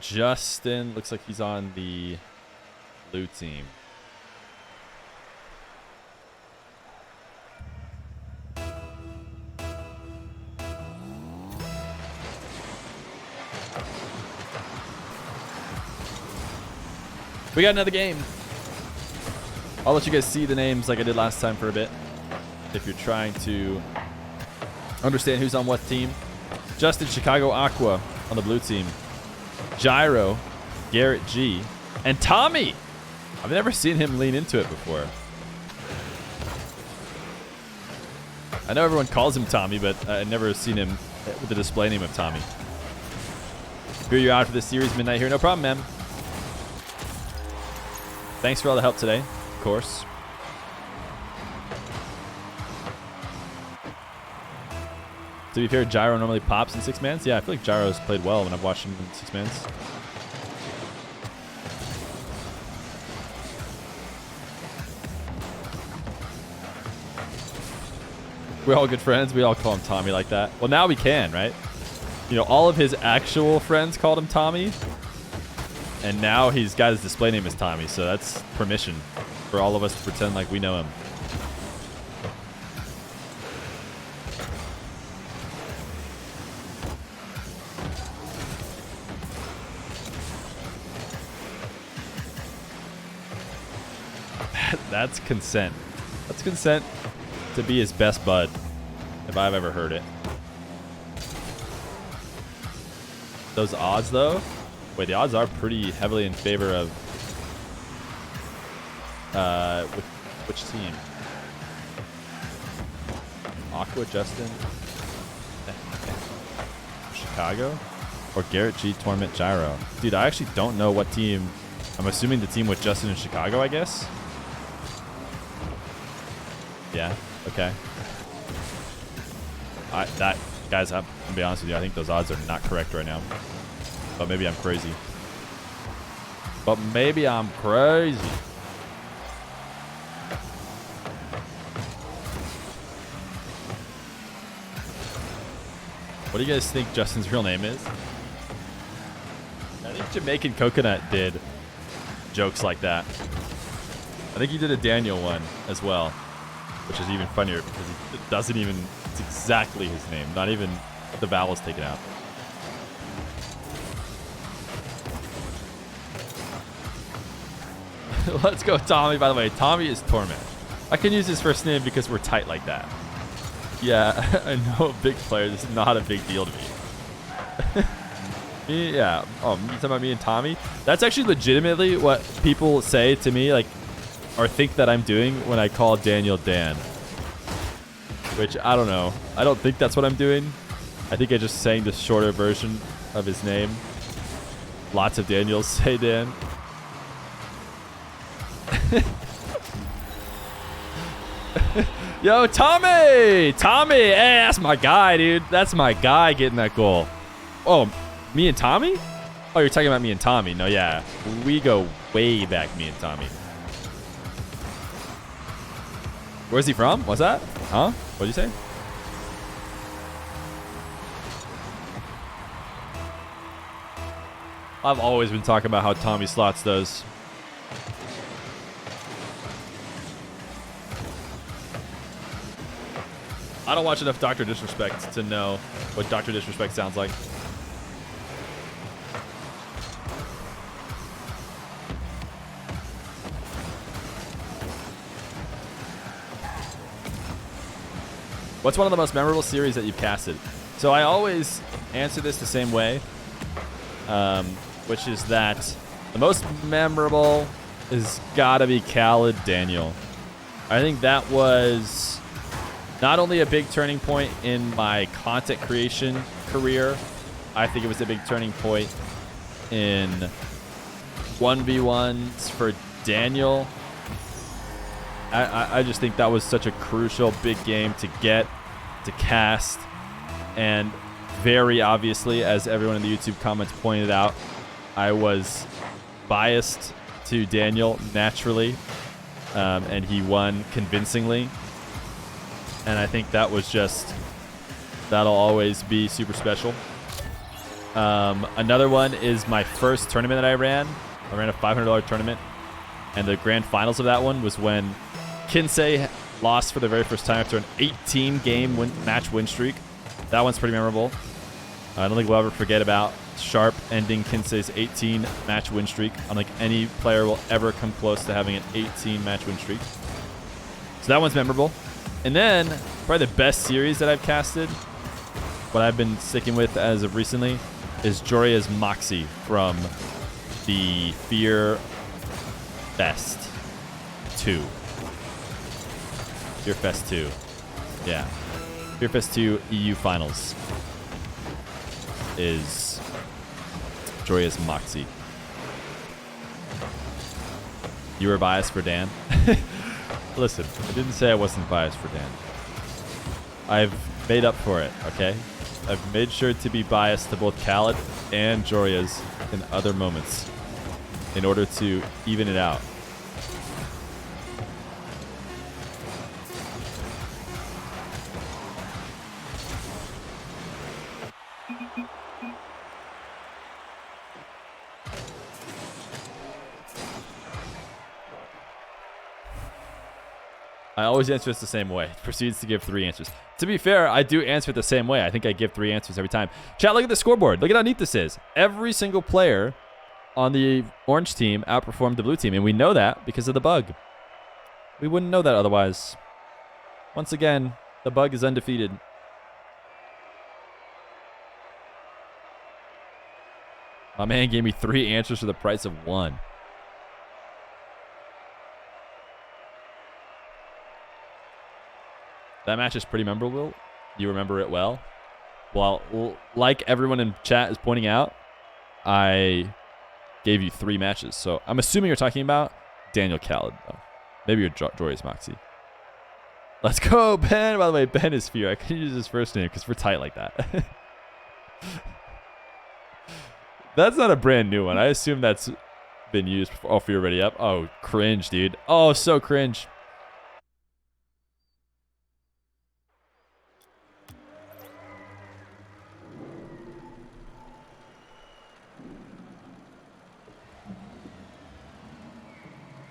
Justin looks like he's on the blue team. We got another game. I'll let you guys see the names like I did last time for a bit, if you're trying to understand who's on what team. Justin, Chicago Aqua on the blue team. Gyro, GarrettG, and Tommy. I've never seen him lean into it before. I know everyone calls him Tommy, but I've never seen him with the display name of Tommy. Here you are for this series, Midnight here. No problem, man. Thanks for all the help today, of course. To be fair, Gyro normally pops in 6-mans. Yeah, I feel like Gyro's played well when I've watched him in 6-mans. We're all good friends. We all call him Tommy like that. Well, now we can, right? You know, all of his actual friends called him Tommy. And now he's got his display name as Tommy, so that's permission for all of us to pretend like we know him. That's consent. That's consent to be his best bud, if I've ever heard it. Those odds, though? Wait, the odds are pretty heavily in favor of which team? Aqua, Justin, Chicago, or GarrettG, Torment, Gyro? Dude, I actually don't know what team. I'm assuming the team with Justin in Chicago, I guess. Yeah. Okay. Guys, I'm gonna be honest with you. I think those odds are not correct right now. But maybe I'm crazy. What do you guys think Justin's real name is? I think Jamaican Coconut did jokes like that. I think he did a Daniel one as well, which is even funnier because it doesn't even, it's exactly his name. Not even the vowels taken out. Let's go, Tommy. By the way, Tommy is Torment. I can use his first name because we're tight like that. Yeah, I know a big player. This is not a big deal to me. Me, yeah. Oh, you talking about me and Tommy? That's actually legitimately what people say to me, like, or think that I'm doing when I call Daniel Dan. Which, I don't know. I don't think that's what I'm doing. I think I'm just saying the shorter version of his name. Lots of Daniels say Dan. Yo, Tommy! Tommy! Hey, that's my guy, dude. That's my guy getting that goal. Oh, me and Tommy? Oh, you're talking about me and Tommy. No, yeah. We go way back, me and Tommy. Where's he from? What's that? Huh? What'd you say? I've always been talking about how Tommy Slots does. I don't watch enough Dr. Disrespect to know what Dr. Disrespect sounds like. What's one of the most memorable series that you've casted? So I always answer this the same way, which is that the most memorable is gotta be Khaled Daniel. I think that was not only a big turning point in my content creation career, I think it was a big turning point in 1v1s for Daniel. I just think that was such a crucial big game to get, to cast, and very obviously, as everyone in the YouTube comments pointed out, I was biased to Daniel naturally, and he won convincingly. And I think that was just, that'll always be super special. Another one is my first tournament that I ran. I ran a $500 tournament, and the grand finals of that one was when Kinsey lost for the very first time after an 18-game match win streak. That one's pretty memorable. I don't think we'll ever forget about Sharp ending Kinsey's 18-match win streak. I don't think any player will ever come close to having an 18-match win streak. So that one's memorable. And then probably the best series that I've casted, what I've been sticking with as of recently, is Joria's Moxie from the Feer Fest 2. Fear Fest 2. Yeah. Fear Fest 2 EU Finals is Joria's Moxie. You were biased for Dan? Listen, I didn't say I wasn't biased for Dan. I've made up for it, okay? I've made sure to be biased to both Khaled and Joria's in other moments in order to even it out. I always answer this the same way. Proceeds to give 3 answers. To be fair, I do answer it the same way. I think I give 3 answers every time. Chat, look at the scoreboard. Look at how neat this is. Every single player on the orange team outperformed the blue team, and we know that because of the bug. We wouldn't know that otherwise. Once again, the bug is undefeated. My man gave me 3 answers for the price of 1. That match is pretty memorable. You remember it well. Well, like everyone in chat is pointing out, I gave you 3 matches. So I'm assuming you're talking about Daniel Khaled, though. Maybe you're Joria's Moxie. Let's go, Ben. By the way, Ben is Feer. I can use his first name because we're tight like that. That's not a brand new one. I assume that's been used before. Oh, Feer already up. Oh, cringe, dude. Oh, so cringe.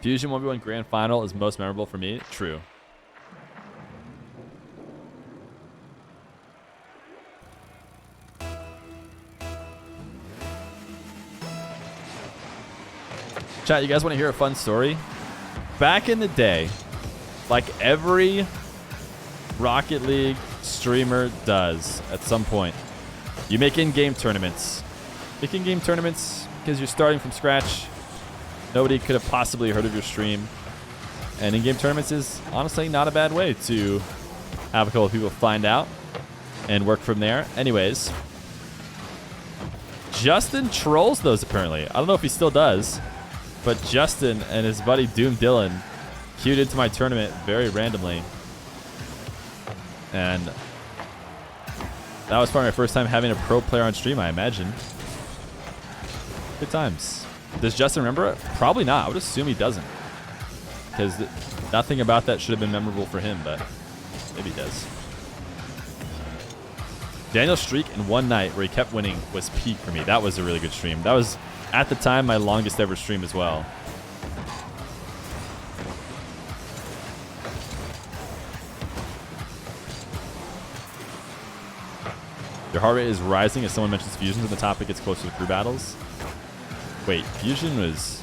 Fusion 1v1 Grand Final is most memorable for me. True. Chat, you guys want to hear a fun story? Back in the day, like every Rocket League streamer does at some point, you make in-game tournaments. Make in-game tournaments because you're starting from scratch. Nobody could have possibly heard of your stream. And in-game tournaments is honestly not a bad way to have a couple of people find out and work from there. Anyways, Justin trolls those apparently. I don't know if he still does, but Justin and his buddy Doom Dylan queued into my tournament very randomly. And that was probably my first time having a pro player on stream, I imagine. Good times. Does Justin remember it? Probably not. I would assume he doesn't. Because nothing about that should have been memorable for him, but maybe he does. Daniel's streak in one night where he kept winning was peak for me. That was a really good stream. That was, at the time, my longest ever stream as well. Your heart rate is rising as someone mentions fusions and the topic gets closer to crew battles. Wait, fusion was...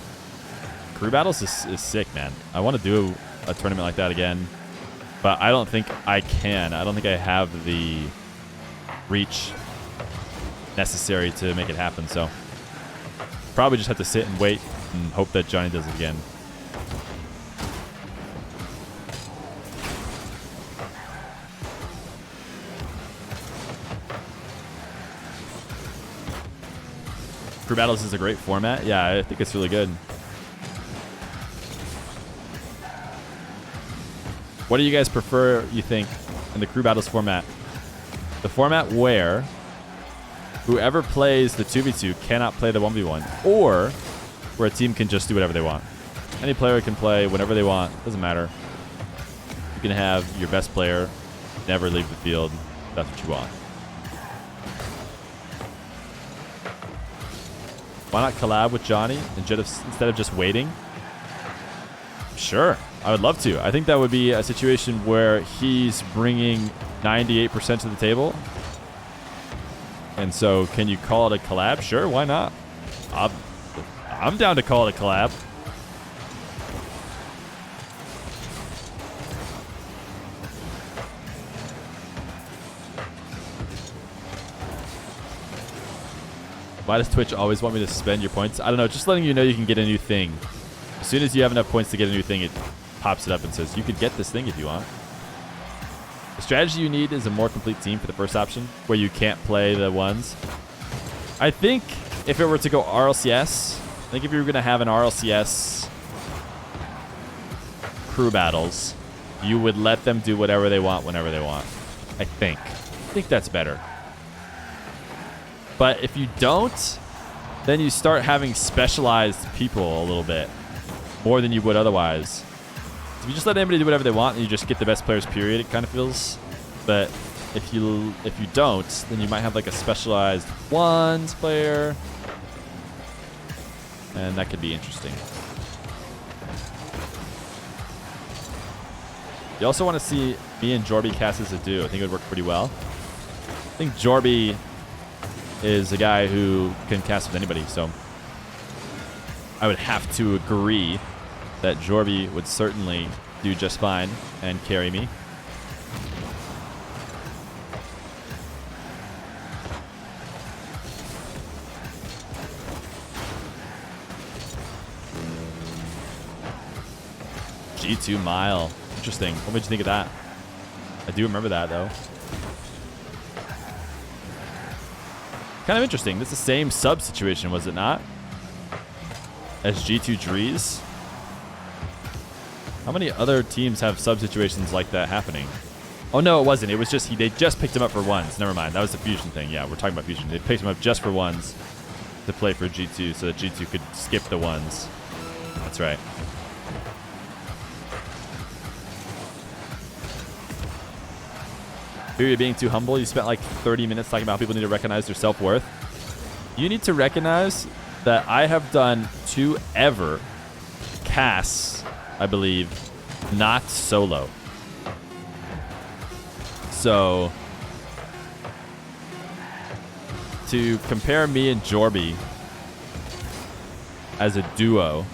Crew battles is sick, man. I want to do a tournament like that again, but I don't think I can. I don't think I have the reach necessary to make it happen, so probably just have to sit and wait and hope that Johnny does it again. Crew battles is a great format. Yeah, I think it's really good. What do you guys prefer, you think, in the crew battles format? The format where whoever plays the 2v2 cannot play the 1v1, or where a team can just do whatever they want. Any player can play whenever they want. Doesn't matter. You can have your best player never leave the field. That's what you want. Why not collab with Johnny instead of just waiting? Sure, I would love to. I think that would be a situation where he's bringing 98% to the table. And so can you call it a collab? Sure, why not? I'm down to call it a collab. Why does Twitch always want me to spend your points? I don't know, just letting you know you can get a new thing. As soon as you have enough points to get a new thing, it pops it up and says you could get this thing if you want. The strategy you need is a more complete team for the first option, where you can't play the ones. I think if it were to go RLCS, I think if you were going to have an RLCS crew battles, you would let them do whatever they want whenever they want. I think that's better. But if you don't, then you start having specialized people a little bit more than you would otherwise. If you just let anybody do whatever they want and you just get the best players, period, it kind of feels. But if you don't, then you might have like a specialized ones player, and that could be interesting. You also want to see me and Jorby cast as a duo. I think it would work pretty well. I think Jorby is a guy who can cast with anybody, so I would have to agree that Jorby would certainly do just fine and carry me. G2 Mile. Interesting. What made you think of that? I do remember that, though. Kind of interesting. That's the same sub situation, was it not? As G2 Drees? How many other teams have sub situations like that happening? Oh, no, it wasn't. It was just they just picked him up for ones. Never mind. That was the Fusion thing. Yeah, we're talking about Fusion. They picked him up just for ones to play for G2 so that G2 could skip the ones. That's right. Feer, you're being too humble. You spent like 30 minutes talking about how people need to recognize their self-worth. You need to recognize that I have done 2 ever casts, I believe, not solo. So to compare me and Jorby as a duo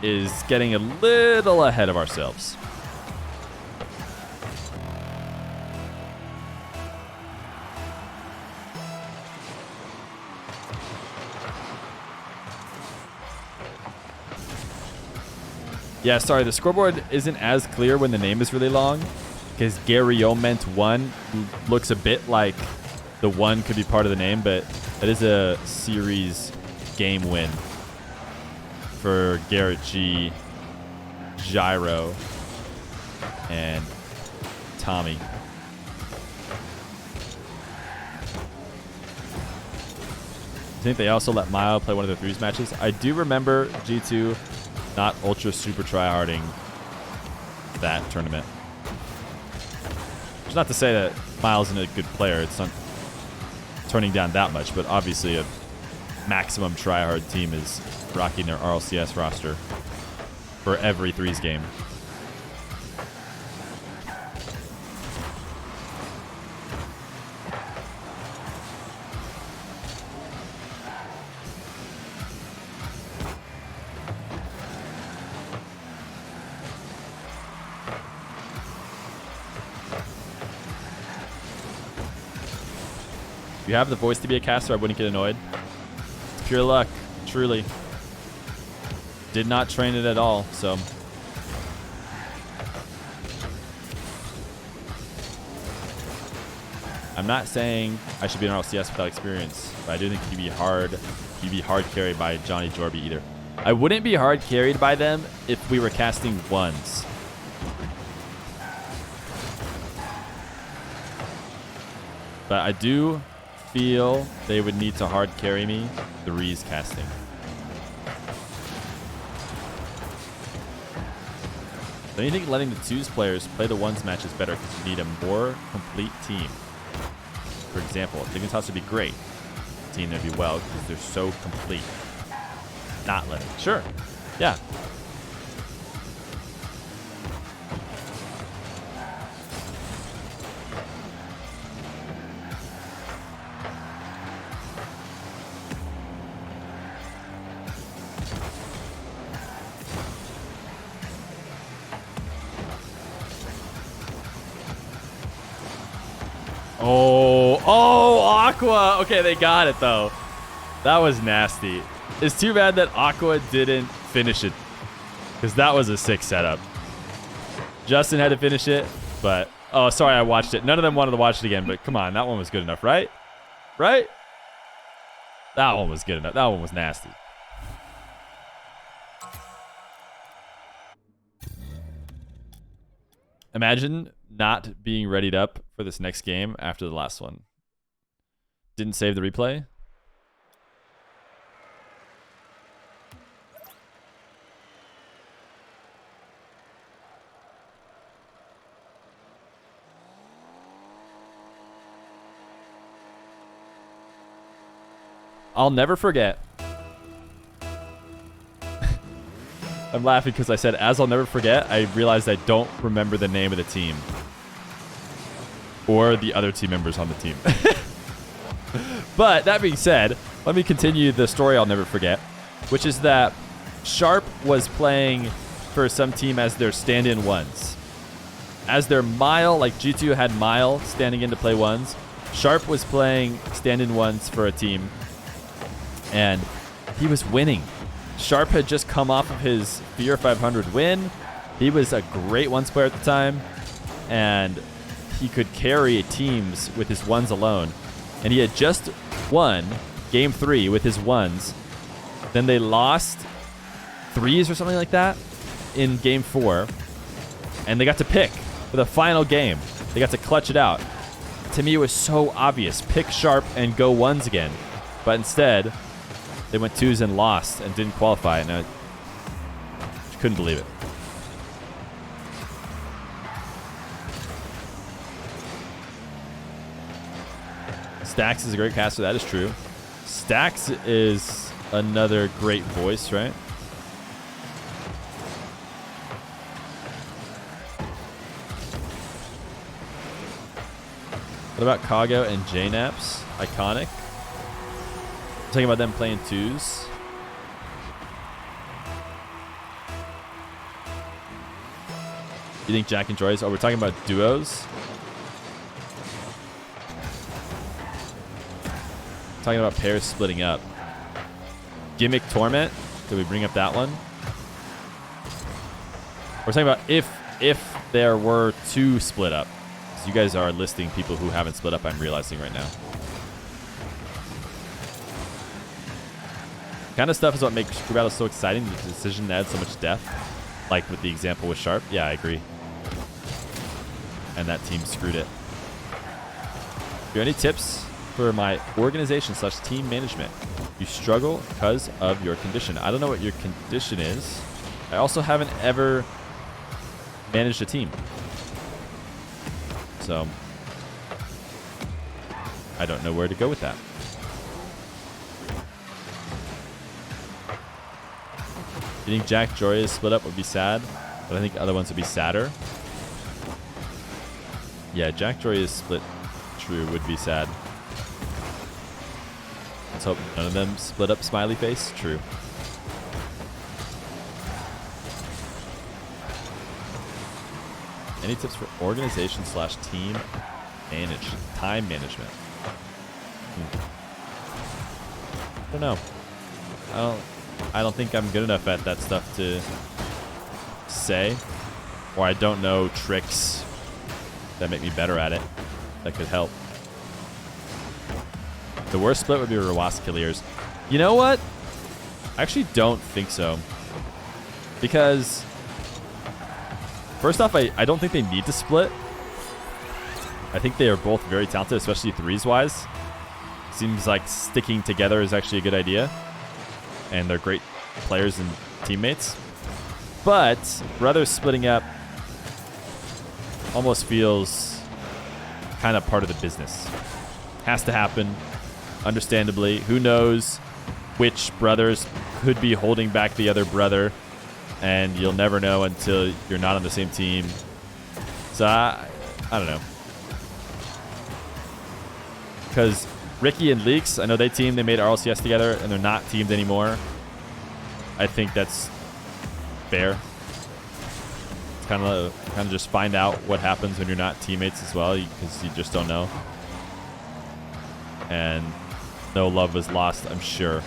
is getting a little ahead of ourselves. Yeah, sorry, the scoreboard isn't as clear when the name is really long because GarrettG 1 looks a bit like the 1 could be part of the name, but it is a series game win for GarrettG, Gyro, and Tommy. I think they also let Mile play one of their threes matches. I do remember G2 not ultra super tryharding that tournament. It's not to say that Miles isn't a good player. It's not turning down that much, but obviously a maximum tryhard team is rocking their RLCS roster for every threes game. If you have the voice to be a caster, I wouldn't get annoyed. It's pure luck, truly. Did not train it at all, so. I'm not saying I should be an RLCS without experience, but I do think you'd be hard carried by Johnny Jorby either. I wouldn't be hard carried by them if we were casting ones. But I do feel they would need to hard carry me threes casting. Don't you think letting the twos players play the ones match is better because you need a more complete team? For example, Dignitas would be great. team, that'd be well, because they're so complete. Not living. Sure. Yeah. Oh, Aqua. Okay, they got it, though. That was nasty. It's too bad that Aqua didn't finish it, because that was a sick setup. Justin had to finish it, but... Oh, sorry, I watched it. None of them wanted to watch it again, but come on. That one was good enough, right? Right? That one was good enough. That one was nasty. Imagine not being readied up for this next game after the last one. Didn't save the replay. I'll never forget. I'm laughing because I said, as I'll never forget, I realized I don't remember the name of the team. Or the other team members on the team. But that being said, let me continue the story I'll never forget, which is that Sharp was playing for some team as their stand-in ones. As their Mile, like G2 had Mile standing in to play ones, Sharp was playing stand-in ones for a team, and he was winning. Sharp had just come off of his Feer 500 win. He was a great ones player at the time, and he could carry teams with his ones alone. And he had just won game 3 with his ones. Then they lost 3s or something like that in game 4. And they got to pick for the final game. They got to clutch it out. To me, it was so obvious. Pick Sharp and go ones again. But instead, they went 2s and lost and didn't qualify. And I couldn't believe it. Stax is a great caster. That is true. Stax is another great voice, right? What about Kago and JNaps? Iconic. Talking about them playing 2s. You think Jack enjoys? Oh, we're talking about duos. Talking about pairs splitting up. Gimmick Torment. Did we bring up that one? We're talking about if there were 2 split up. So you guys are listing people who haven't split up, I'm realizing right now. Kind of stuff is what makes Crew Battle so exciting. The decision adds so much depth. Like with the example with Sharp. Yeah, I agree. And that team screwed it. Do you have any tips for my organization / team management? You struggle because of your condition. I don't know what your condition is. I also haven't ever managed a team. So I don't know where to go with that. You think Jack Joy's split up would be sad, but I think other ones would be sadder. Yeah, Jack Joy's split true would be sad. Let's hope none of them split up smiley face. True. Any tips for organization / team time management? I don't know. I don't think I'm good enough at that stuff to say, or I don't know tricks that make me better at it that could help. The worst split would be Rawas Killiers. You know what? I actually don't think so. Because, first off, I don't think they need to split. I think they are both very talented, especially 3s-wise. Seems like sticking together is actually a good idea. And they're great players and teammates. But brothers splitting up almost feels kind of part of the business. Has to happen. understandably. Who knows which brothers could be holding back the other brother, and you'll never know until you're not on the same team. So I don't know. Because Ricky and Leaks, I know they made RLCS together, and they're not teamed anymore. I think that's fair. It's kind of just find out what happens when you're not teammates as well, because you just don't know. And no love was lost, I'm sure.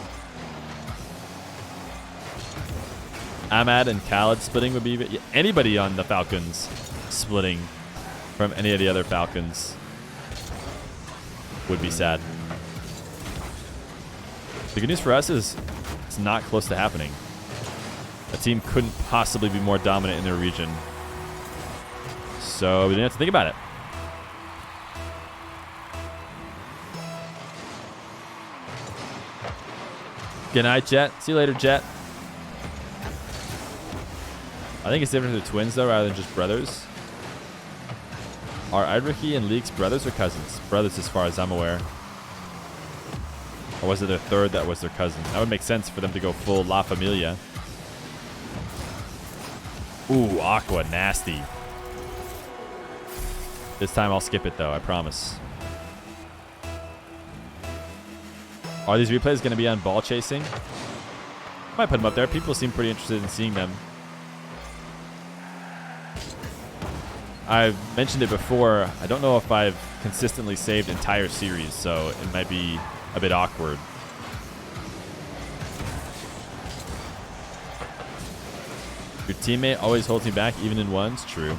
Ahmad and Khaled splitting would be anybody on the Falcons splitting from any of the other Falcons would be sad. The good news for us is it's not close to happening. A team couldn't possibly be more dominant in their region. So we didn't have to think about it. Good night, Jet. See you later, Jet. I think it's different if they're twins, though, rather than just brothers. Are Idricky and Leaks brothers or cousins? Brothers, as far as I'm aware. Or was it their third that was their cousin? That would make sense for them to go full La Familia. Ooh, Aqua, nasty. This time I'll skip it, though, I promise. Are these replays going to be on ball chasing? Might put them up there. People seem pretty interested in seeing them. I've mentioned it before. I don't know if I've consistently saved entire series, so it might be a bit awkward. Your teammate always holds me back, even in ones. True.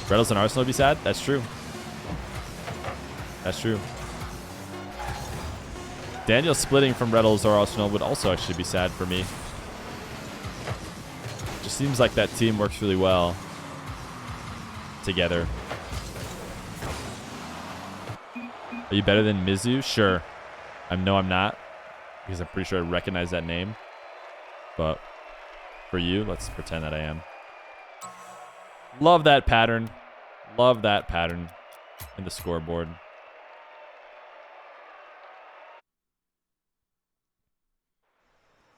Reynolds and Arsenal would be sad. That's true. That's true. Daniel splitting from Reynolds or Arsenal would also actually be sad for me. Just seems like that team works really well together. Are you better than Mizu? Sure. No, I'm not, because I'm pretty sure I recognize that name. But for you, let's pretend that I am. Love that pattern. Love that pattern in the scoreboard.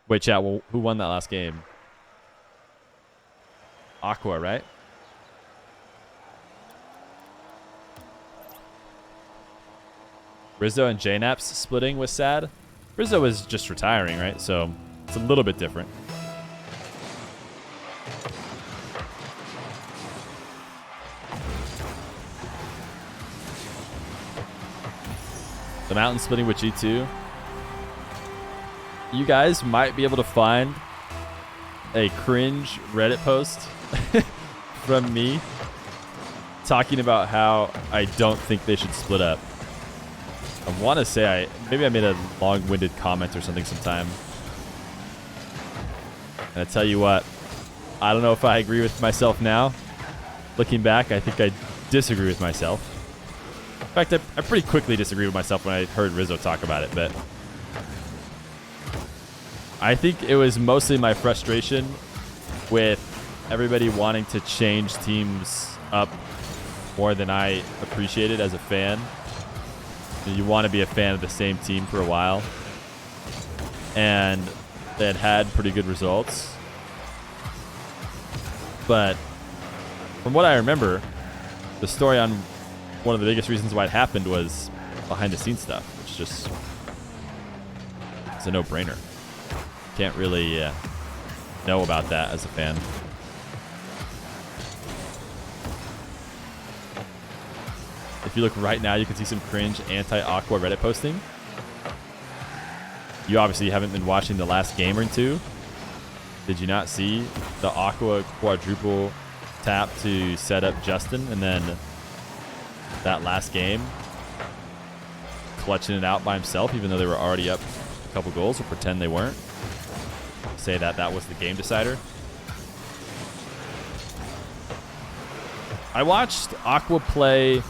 Wait, chat, well, who won that last game? Aqua, right? Rizzo and JNaps splitting was sad. Rizzo was just retiring, right? So it's a little bit different. The Mountain splitting with G2. You guys might be able to find a cringe Reddit post from me talking about how I don't think they should split up. I want to say maybe I made a long-winded comment or something sometime. And I tell you what, I don't know if I agree with myself now. Looking back, I think I disagree with myself. In fact, I pretty quickly disagreed with myself when I heard Rizzo talk about it, but I think it was mostly my frustration with everybody wanting to change teams up more than I appreciated as a fan. You want to be a fan of the same team for a while, and they had pretty good results. But from what I remember, the story on one of the biggest reasons why it happened was behind the scenes stuff, which just is a no-brainer. Can't really know about that as a fan. If you look right now, you can see some cringe anti-Aqua Reddit posting. You obviously haven't been watching the last game or two. Did you not see the Aqua quadruple tap to set up Justin, and then that last game clutching it out by himself, even though they were already up a couple goals, or pretend they weren't? Say that was the game decider. I watched Aqua play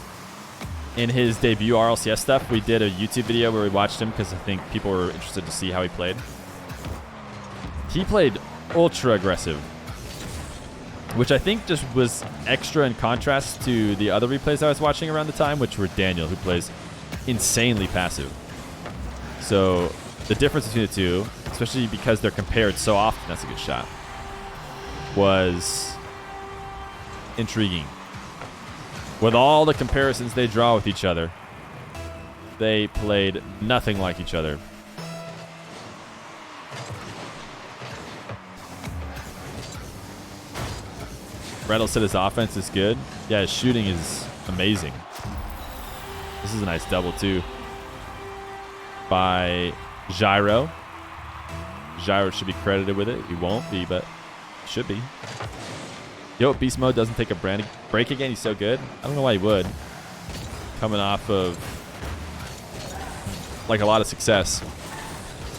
in his debut RLCS stuff. We did a YouTube video where we watched him because I think people were interested to see how he played. He played ultra aggressive, which I think just was extra in contrast to the other replays I was watching around the time, which were Daniel, who plays insanely passive. So the difference between the two, especially because they're compared so often, that's a good shot, was intriguing. With all the comparisons they draw with each other, they played nothing like each other. Rattle said his offense is good. Yeah, his shooting is amazing. This is a nice double, too, by Gyro. Gyro should be credited with it. He won't be, but should be. Yo, Beast Mode doesn't take a break again. He's so good. I don't know why he would. Coming off of like a lot of success.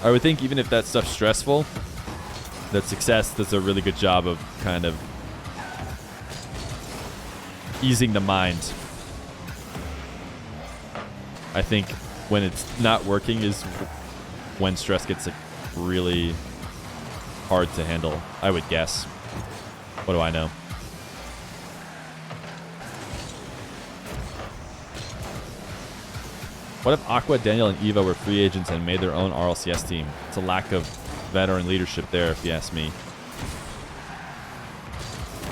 I would think even if that stuff's stressful, that success does a really good job of kind of easing the mind. I think when it's not working is when stress gets like really hard to handle, I would guess. What do I know? What if Aqua, Daniel, and Evo were free agents and made their own RLCS team? It's a lack of veteran leadership there, if you ask me.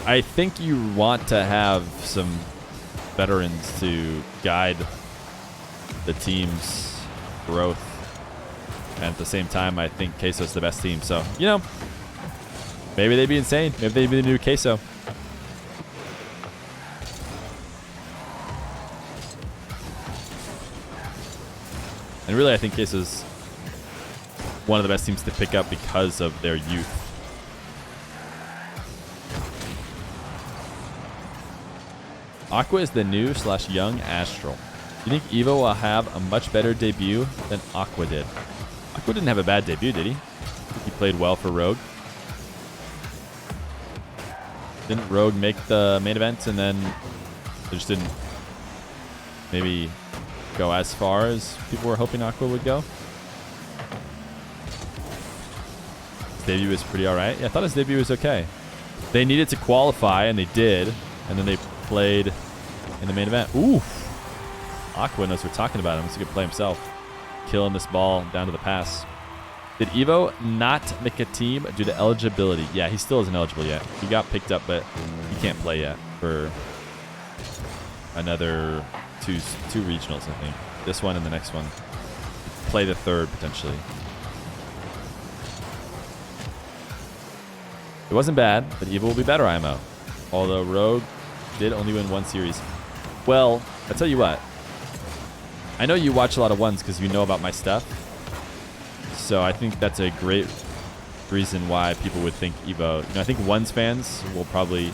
I think you want to have some veterans to guide the team's growth. And at the same time, I think Queso's the best team. So, you know, maybe they'd be insane. Maybe they'd be the new Queso. And really, I think Queso's one of the best teams to pick up because of their youth. Aqua is the new / young Astral. Do you think Evo will have a much better debut than Aqua did? Aqua didn't have a bad debut, did he? I think he played well for Rogue. Didn't Rogue make the main event and then they just didn't maybe go as far as people were hoping Aqua would go? His debut was pretty alright. Yeah, I thought his debut was okay. They needed to qualify, and they did. And then they played in the main event. Ooh! Aqua knows we're talking about him. He's a good play himself. Killing this ball down to the pass. Did Evo not make a team due to eligibility? Yeah, he still isn't eligible yet. He got picked up, but he can't play yet for another two regionals, I think. This one and the next one. Play the third, potentially. It wasn't bad, but Evo will be better, IMO. Although Rogue did only win one series. Well, I'll tell you what. I know you watch a lot of ones because you know about my stuff. So I think that's a great reason why people would think Evo... You know, I think ones fans will probably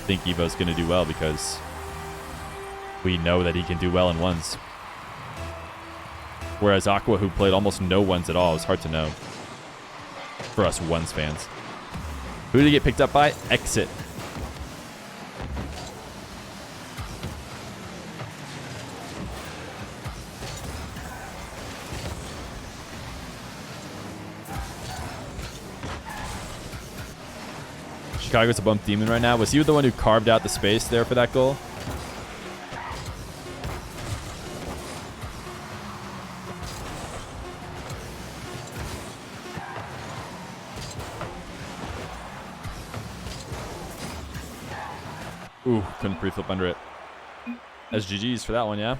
think Evo's going to do well because we know that he can do well in ones. Whereas Aqua, who played almost no ones at all, is hard to know for us ones fans. Who did he get picked up by? Exit. Chicago's a bump demon right now. Was he the one who carved out the space there for that goal? Ooh, couldn't pre-flip under it. That's GG's for that one, yeah?